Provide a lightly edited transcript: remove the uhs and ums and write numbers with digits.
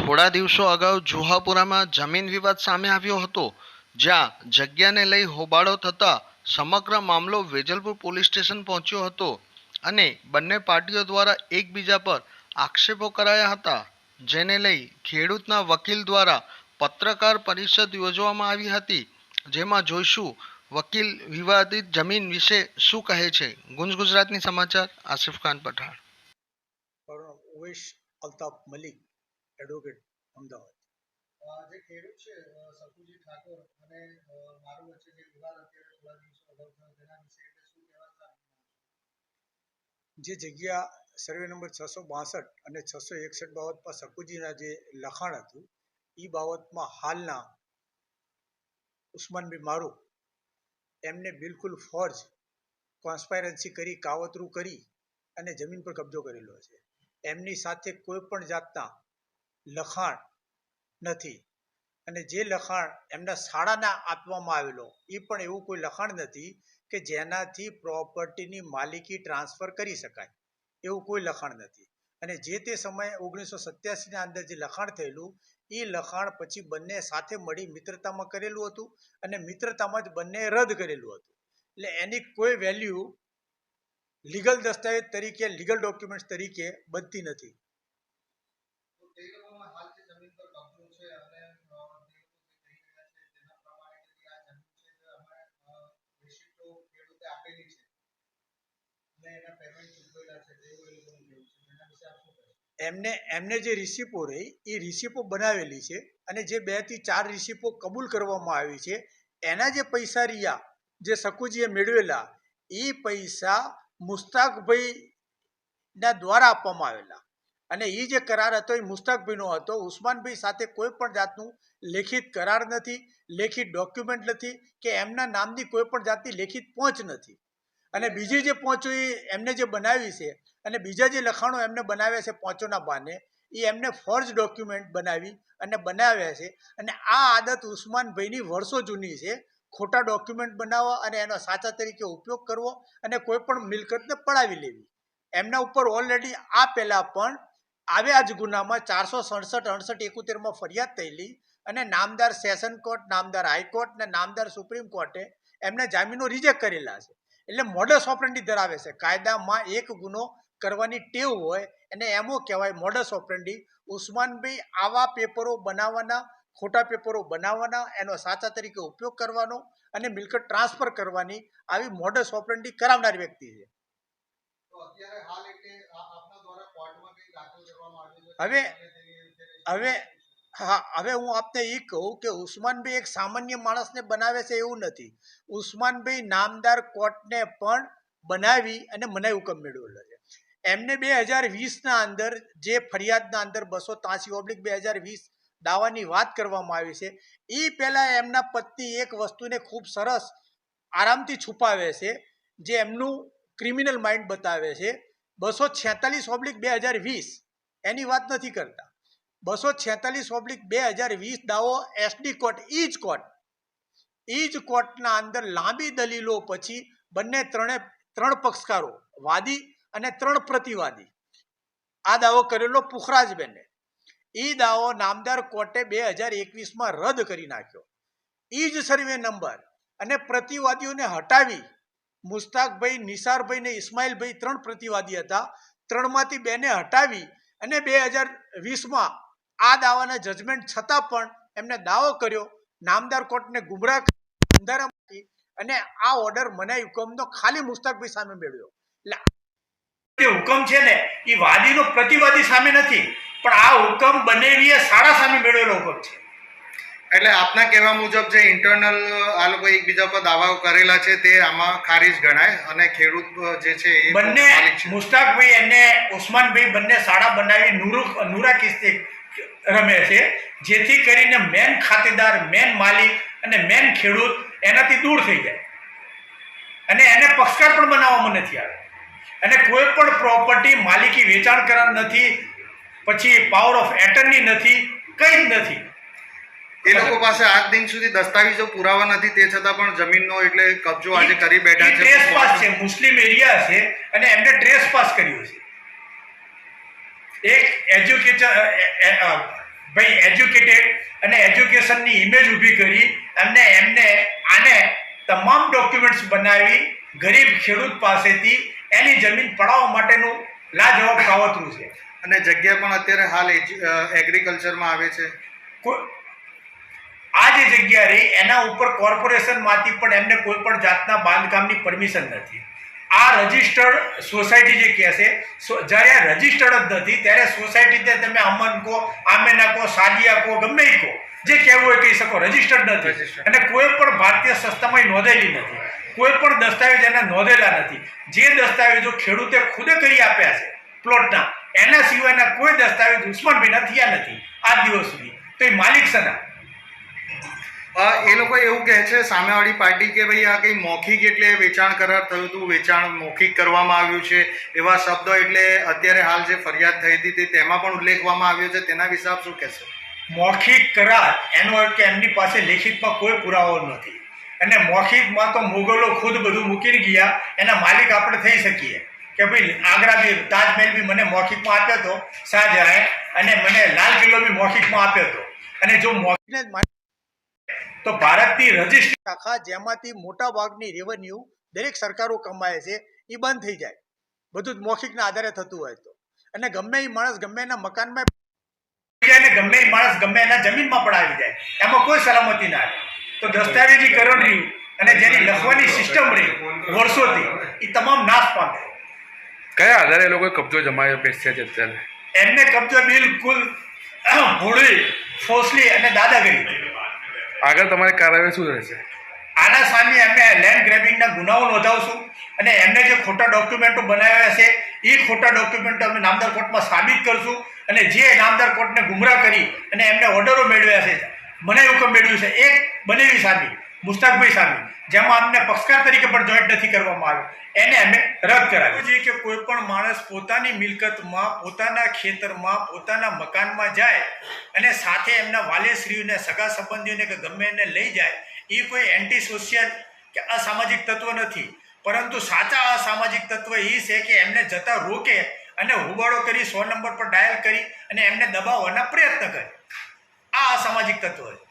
થોડા દિવસો અગાઉ જુહાપુરામાં જમીન વિવાદ સામે આવ્યો હતો, જ્યાં જગ્યાને લઈ હોબાળો થતા સમગ્ર મામલો વેજલપુર પોલીસ સ્ટેશન પહોંચ્યો હતો અને બંને પાર્ટીઓ દ્વારા એકબીજા પર આક્ષેપો કરાયા હતા, જેને લઈ ખેડૂતના વકીલ દ્વારા પત્રકાર પરિષદ યોજવામાં આવી હતી, જેમાં જોઈશું વકીલ વિવાદિત જમીન વિશે શું કહે છે. ગુંજ ગુજરાતની સમાચાર, આસિફ ખાન પઠાણ. ઉવેશ અલ્તાફ મલિક, એડવોકેટ, અમદાવાદ. જે ખેડૂત છે સકુજી ઠાકોર અને મારું વચ્ચે જે વિવાદ અત્યારે થોડા દિવસો અગાઉ થયો તેના વિશે શું કહેવા? જે જગ્યા સર્વે નંબર 662 અને 661 બાબતમાં સકુજીના જે લખાણ હતું એ બાબતમાં હાલના ઉસ્માનભાઈ મારૂક એમને બિલકુલ ફોર્જ કોન્સ્પાયરન્સી કરી, કાવતરું કરી અને જમીન પર કબજો કરેલો છે. એમની સાથે કોઈ પણ જાતના લખાણ નથી અને જે લખાણ એમના શાળાના આપવામાં આવેલો એ પણ એવું કોઈ લખાણ નથી કે જેનાથી પ્રોપર્ટીની માલિકી ટ્રાન્સફર કરી શકાય, એવું કોઈ લખાણ નથી. અને જે તે સમયે 1987ના અંદર જે લખાણ થયેલું એ લખાણ પછી બંને સાથે મળી મિત્રતામાં કરેલું હતું અને મિત્રતામાં જ બંને રદ કરેલું હતું. એટલે એની કોઈ વેલ્યુ લીગલ દસ્તાવેજ તરીકે, લીગલ ડોક્યુમેન્ટ્સ તરીકે બનતી નથી. એમને જે રિસિપો રહી એ રિસિપો બનાવેલી છે અને જે 2 થી 4 રિસિપો કબૂલ કરવામાં આવી છે એના જે પૈસા રહ્યા જે સકુજીએ મેળવેલા એ પૈસા મુસ્તાકભાઈ ના દ્વારા આપવામાં આવેલા અને એ જે કરાર હતો એ મુસ્તાકભાઈનો હતો. ઉસ્માનભાઈ સાથે કોઈ પણ જાતનું લેખિત કરાર નથી, લેખિત ડોક્યુમેન્ટ નથી કે એમના નામની કોઈ પણ જાતની લેખિત પહોંચ નથી. અને બીજી જે પહોંચો એ એમને જે બનાવી છે અને બીજા જે લખાણો એમને બનાવ્યા છે પહોંચોના બહાને એ એમને ફોર્જ ડોક્યુમેન્ટ બનાવી અને બનાવ્યા છે. અને આ આદત ઉસ્માનભાઈની વર્ષો જૂની છે, ખોટા ડોક્યુમેન્ટ બનાવવા અને એનો સાચા તરીકે ઉપયોગ કરવો અને કોઈ પણ મિલકતને પડાવી લેવી. એમના ઉપર ઓલરેડી આ પહેલાં પણ આવ્યા જ ગુનામાં 467, 68, 71માં ફરિયાદ થયેલી અને નામદાર સેશન કોર્ટ, નામદાર હાઈકોર્ટ અને નામદાર સુપ્રીમ કોર્ટે એમના જામીનો રિજેક્ટ કરેલા છે. એટલે મોડસ ઓપરેન્ડી ધરાવે છે. કાયદામાં એક ગુનો કરવાની ટેવ હોય અને એમો કહેવાય મોડસ ઓપરેન્ડી. ઉસ્માનભાઈ આવા પેપરો બનાવવાના, ખોટા પેપરો બનાવવાના, એનો સાચા તરીકે ઉપયોગ કરવાનો અને મિલકત ટ્રાન્સફર કરવાની આવી મોડસ ઓપરેન્ડી કરાવનાર વ્યક્તિ છે. હવે હું આપને એ કહું કે ઉસ્માનભાઈ એક સામાન્ય માણસને બનાવે છે એવું નથી. ઉસ્માનભાઈ નામદાર કોર્ટને પણ બનાવી અને મનાઈ હુકમ મેળવેલો છે. એમને 2020ના અંદર જે ફરિયાદના અંદર 283/2020 દાવાની વાત કરવામાં આવી છે એ પહેલાં એમના પત્ની એક વસ્તુને ખૂબ સરસ આરામથી છુપાવે છે, જે એમનું ક્રિમિનલ માઇન્ડ બતાવે છે. 246/2020 એની વાત નથી કરતા. 246/2020 દાવો SD કોર્ટ, એ જ કોર્ટના અંદર લાંબી દલીલો પછી બંને ત્રણ પક્ષકારો, વાદી અને 3 પ્રતિવાદી, આ દાવો કરેલો પુખરાજબેને. એ દાવો નામદાર કોર્ટે 2021માં રદ કરી નાખ્યો. એ જ સર્વે નંબર અને પ્રતિવાદીઓને હટાવી મુસ્તાકભાઈ, નિસારભાઈ ને ઇસ્માઇલભાઈ 3 પ્રતિવાદી હતા. 3માંથી 2ને હટાવી અને 2020માં આ દાવાના જજમેન્ટ છતાં પણ એમને દાવો કર્યો, નામદાર કોર્ટને ગુમરાહ કરી અને આ ઓર્ડર મનાઈ હુકમનો ખાલી મુસ્તાકભાઈ સામે મેળવ્યો. એટલે હુકમ છે ને એ વાદીનો પ્રતિવાદી સામે નથી, પણ આ હુકમ બનેવીએ શાળા સામે મેળવેલો હુકમ છે. એટલે આપના કહેવા મુજબ જે ઇન્ટરનલ આ લોકો એકબીજા પર દાવાઓ કરેલા છે તે આમાં ખારીજ ગણાય અને ખેડૂત જે છે એ બંને મુસ્તાકભાઈ અને ઉસ્માનભાઈ બંને શાળા બનાવી નૂરા કિસ્તી રમે છે, જેથી કરીને મેન ખાતેદાર, મેન માલિક અને મેન ખેડૂત એનાથી દૂર થઈ જાય અને એને પક્ષકાર પણ બનાવવામાં નથી આવે અને કોઈ પણ પ્રોપર્ટી માલિકી વેચાણ કરાર નથી, પછી પાવર ઓફ એટર્ની નથી, કંઈ જ નથી. એ લોકો પાસે આજ દિન સુધી દસ્તાવેજો પુરાવા નથી, તે છતાં પણ જમીનનો એટલે કબજો આજે કરી બેઠા છે. ટ્રેસપાસ છે, મુસ્લિમ એરિયા છે અને એમને ટ્રેસપાસ કર્યું છે. એક એજ્યુકેશન ભાઈ એજ્યુકેટેડ અને એજ્યુકેશનની ઇમેજ ઊભી કરી અને એમને આને તમામ ડોક્યુમેન્ટ્સ બનાવી ગરીબ ખેડૂત પાસેથી એની જમીન પડાવવા માટેનું લાજવાબ કાવતરું છે. અને જગ્યા પણ અત્યારે હાલ એગ્રીકલ્ચરમાં આવે છે. આ જે જગ્યા રહી એના ઉપર કોર્પોરેશનમાંથી પણ એમને કોઈ પણ જાતના બાંધકામની પરમિશન નથી. આ રજિસ્ટર્ડ સોસાયટી જે કહે છે, જ્યારે રજિસ્ટર્ડ જ નથી ત્યારે સોસાયટીને તમે અમન કહો, આમેના કહો, સાલિયા કહો, ગમે એ કહો, જે કહેવું હોય કહી શકો, રજિસ્ટર્ડ નથી અને કોઈ પણ ભારતીય સંસ્થામાં નોંધેલી નથી. કોઈ પણ દસ્તાવેજ એના નોંધેલા નથી. જે દસ્તાવેજો ખેડૂતે ખુદે કરી આપ્યા છે પ્લોટના, એના સિવાયના કોઈ દસ્તાવેજ ઉસ્માનભાઈના થયા નથી આજ દિવસ સુધી. તો એ માલિક સના એ લોકો એવું કહે છે સામેવાળી પાર્ટી કે ભાઈ આ કંઈ મૌખિક એટલે વેચાણ કરાર થયું હતું, વેચાણ મૌખિક કરવામાં આવ્યું છે એવા શબ્દો, એટલે અત્યારે હાલ જે ફરિયાદ થઈ હતી તેમાં પણ ઉલ્લેખવામાં આવ્યો છે. તેના વિશે આપ શું કહેશો? મૌખિક કરાર એનો અર્થ કે એમની પાસે લેખિતમાં કોઈ પુરાવો નથી અને મૌખિકમાં તો મુગલો ખુદ બધું મૂકીને ગયા. એના માલિક આપણે થઈ શકીએ કે ભાઈ આગ્રા બી તાજમહેલ બી મને મૌખિકમાં આપ્યો હતો શાહજહાએ, અને મને લાલ કિલ્લો બી મૌખિકમાં આપ્યો હતો. અને જો મૌખિકને તો ભારતની રજિસ્ટ્રી શાખા જેમાંથી મોટા ભાગની રેવન્યુ દરેક સરકારો કમાય છે એ બંધ થઈ જાય, બધું જ મૌખિકના આધારે થતું હોય તો. અને ગમે એ માણસ ગમે એના મકાનમાં અને ગમે એ માણસ ગમે એના જમીનમાં પણ આવી જાય, એમાં કોઈ સલામતી ના રહે. તો દસ્તાવેજીકરણ રહ્યું અને જેની લખવાની સિસ્ટમ રહી વર્ષોથી એ તમામ નાશ પામે. કયા આધારે એ લોકોએ કબજો જમાવી બેસ્યા છે અત્યારે? એમને કબજો બિલકુલ ભોળી, ફોસલી અને દાદાગીરી. આગળ તમારી કાર્યવાહી શું રહેશે? આના સામે અમે લેન્ડ ગ્રેબિંગના ગુનાઓ નોંધાવશું અને એમને જે ખોટા ડોક્યુમેન્ટો બનાવ્યા છે એ ખોટા ડોક્યુમેન્ટો અમે નામદાર કોર્ટમાં સાબિત કરશું. અને જે નામદાર કોર્ટને ગુમરાહ કરી અને એમને ઓર્ડરો મેળવ્યા છે, મને હુકમ મેળવ્યું છે એક બનેવી સામી, મુસ્તાકભાઈ સામી, જેમાં અમને પક્ષકાર તરીકે પણ જોઈન્ટ નથી કરવામાં આવ્યો, એને અમે રદ કરાવ્યું છે. કે કોઈ પણ માણસ પોતાની મિલકતમાં, પોતાના ખેતરમાં, પોતાના મકાનમાં જાય અને સાથે એમના વાલીશ્રીઓને, સગા સંબંધીઓને કે ગમે એને લઈ જાય, એ કોઈ એન્ટી સોશિયલ કે અસામાજિક તત્વ નથી. પરંતુ સાચા અસામાજિક તત્વ એ છે કે એમને જતા રોકે અને હોબાળો કરી 100 નંબર પર ડાયલ કરી અને એમને દબાવવાના પ્રયત્ન કરે. આ અસામાજિક તત્વ છે.